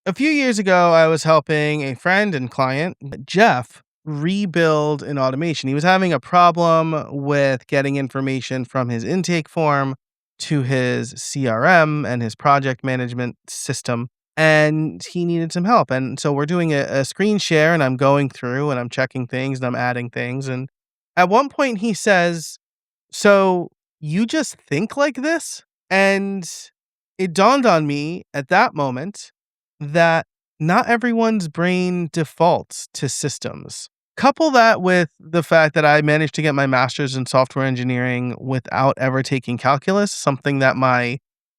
A few years ago, I was helping a friend and client, Jeff, rebuild an automation. He was having a problem with getting information from his intake form to his CRM and his project management system. And he needed some help. And so we're doing a screen share, and I'm going through and I'm checking things and I'm adding things. And at one point, he says, "So you just think like this?" And it dawned on me at that moment that not everyone's brain defaults to systems. Couple that with the fact that I managed to get my master's in software engineering without ever taking calculus, something that my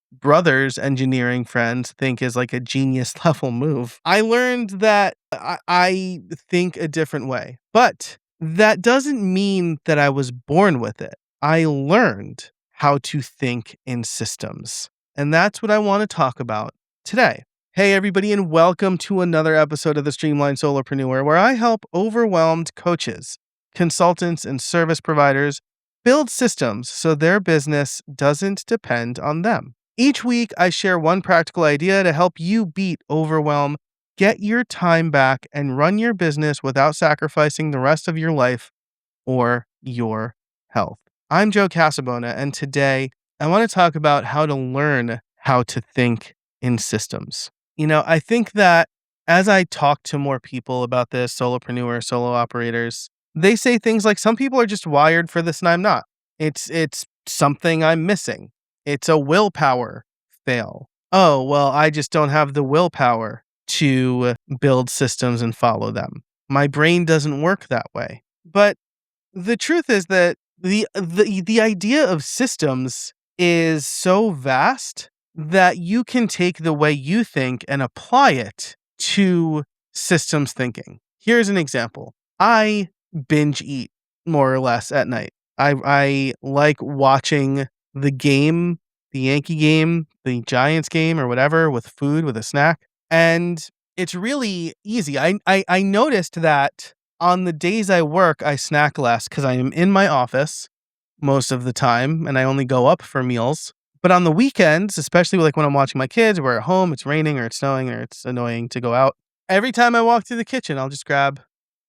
brother's engineering friends think is like a genius level move. I learned that I think a different way, but that doesn't mean that I was born with it. I learned how to think in systems. And that's what I want to talk about today. Hey, everybody, and welcome to another episode of the Streamlined Solopreneur, where I help overwhelmed coaches, consultants, and service providers build systems so their business doesn't depend on them. Each week, I share one practical idea to help you beat overwhelm, get your time back, and run your business without sacrificing the rest of your life or your health. I'm Joe Casabona, and today I want to talk about how to learn how to think in systems. I think that as I talk to more people about this, solopreneur, solo operators, they say things like some people are just wired for this and I'm not. It's something I'm missing. It's a willpower fail. Oh, well, I just don't have the willpower to build systems and follow them. My brain doesn't work that way. But the truth is that the idea of systems is so vast that you can take the way you think and apply it to systems thinking. Here's an example. I binge eat more or less at night. I like watching the game, the Yankee game, the Giants game, or whatever, with food, with a snack. And it's really easy. I noticed that on the days I work, I snack less because I am in my office most of the time and I only go up for meals. But on the weekends, especially like when I'm watching my kids, we're at home, it's raining or it's snowing or it's annoying to go out. Every time I walk through the kitchen, I'll just grab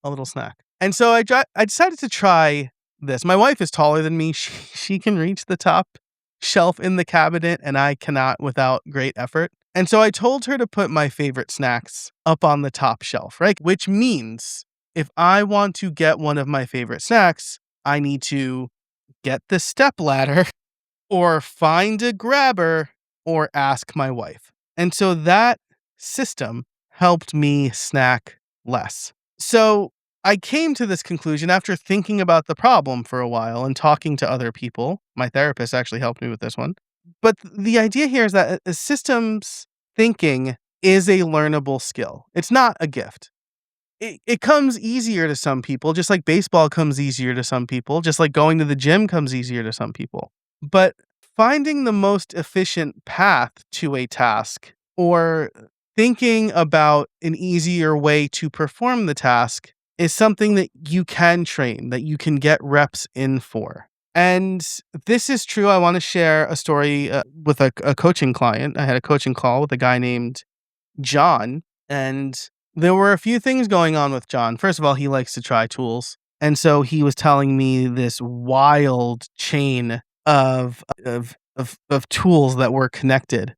a little snack. And so I decided to try this. My wife is taller than me. She can reach the top shelf in the cabinet and I cannot without great effort. And so I told her to put my favorite snacks up on the top shelf, right? Which means if I want to get one of my favorite snacks, I need to get the step ladder or find a grabber or ask my wife. And so that system helped me snack less. So I came to this conclusion after thinking about the problem for a while and talking to other people. My therapist actually helped me with this one. But the idea here is that systems thinking is a learnable skill. It's not a gift. It comes easier to some people, just like baseball comes easier to some people, just like going to the gym comes easier to some people. But finding the most efficient path to a task or thinking about an easier way to perform the task is something that you can train, that you can get reps in for. And this is true. I want to share a story with a coaching client. I had a coaching call with a guy named John, and there were a few things going on with John. First of all, he likes to try tools. And so he was telling me this wild chain of tools that were connected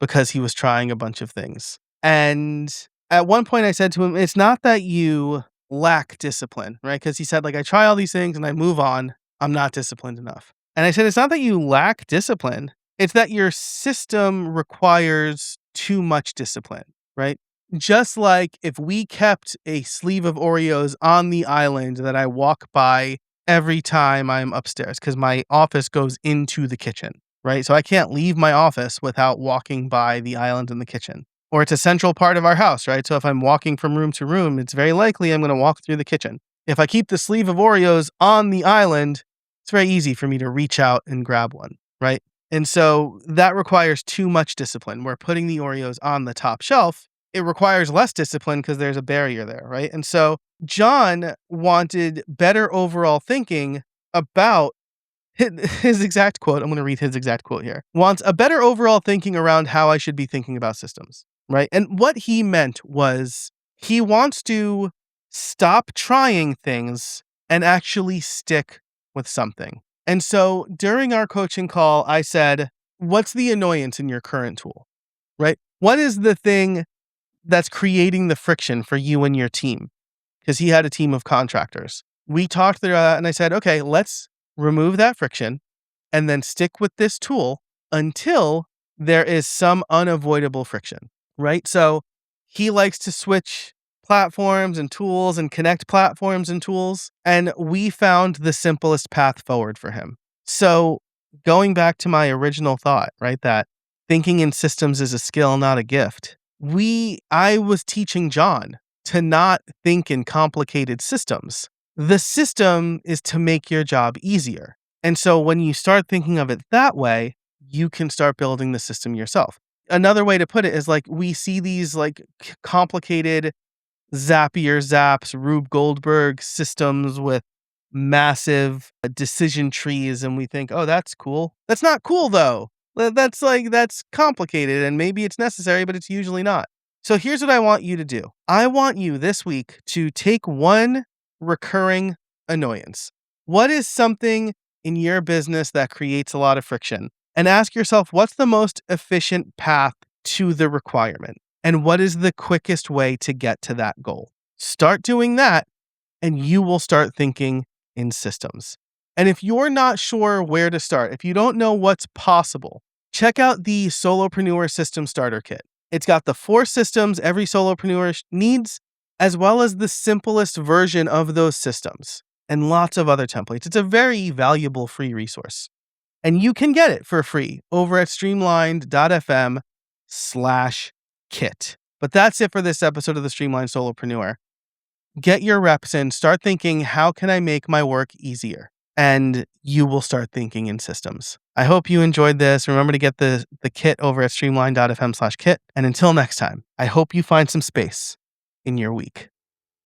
because he was trying a bunch of things. And at one point I said to him, it's not that you lack discipline, right? Because he said, like, I try all these things and I move on. I'm not disciplined enough. And I said, it's not that you lack discipline. It's that your system requires too much discipline, right? Just like if we kept a sleeve of Oreos on the island that I walk by every time I'm upstairs, because my office goes into the kitchen, right? So I can't leave my office without walking by the island in the kitchen. Or it's a central part of our house, right? So if I'm walking from room to room, it's very likely I'm going to walk through the kitchen. If I keep the sleeve of Oreos on the island, it's very easy for me to reach out and grab one, right? And so that requires too much discipline. We're putting the Oreos on the top shelf. It requires less discipline because there's a barrier there, right? And so John wanted better overall thinking about his exact quote. I'm going to read his exact quote here. Wants a better overall thinking around how I should be thinking about systems. right? And what he meant was he wants to stop trying things and actually stick with something. And so during our coaching call, I said, what's the annoyance in your current tool, right? What is the thing that's creating the friction for you and your team? Because he had a team of contractors. We talked through that and I said, okay, let's remove that friction and then stick with this tool until there is some unavoidable friction, right? So he likes to switch platforms and tools and connect platforms and tools. And we found the simplest path forward for him. So going back to my original thought, right, that thinking in systems is a skill, not a gift. I was teaching John to not think in complicated systems. The system is to make your job easier. And so when you start thinking of it that way, you can start building the system yourself. Another way to put it is like we see these like complicated Zapier Zaps, Rube Goldberg systems with massive decision trees, and we think, oh, that's cool. That's not cool though. That's complicated and maybe it's necessary, but it's usually not. So here's what I want you to do. I want you this week to take one recurring annoyance. What is something in your business that creates a lot of friction? And ask yourself, what's the most efficient path to the requirement? And what is the quickest way to get to that goal? Start doing that, and you will start thinking in systems. And if you're not sure where to start, if you don't know what's possible, check out the Solopreneur System Starter Kit. It's got the 4 systems every solopreneur needs, as well as the simplest version of those systems and lots of other templates. It's a very valuable free resource. And you can get it for free over at streamlined.fm/kit. But that's it for this episode of the Streamlined Solopreneur. Get your reps in. Start thinking, how can I make my work easier? And you will start thinking in systems. I hope you enjoyed this. Remember to get the kit over at streamlined.fm/kit. And until next time, I hope you find some space in your week.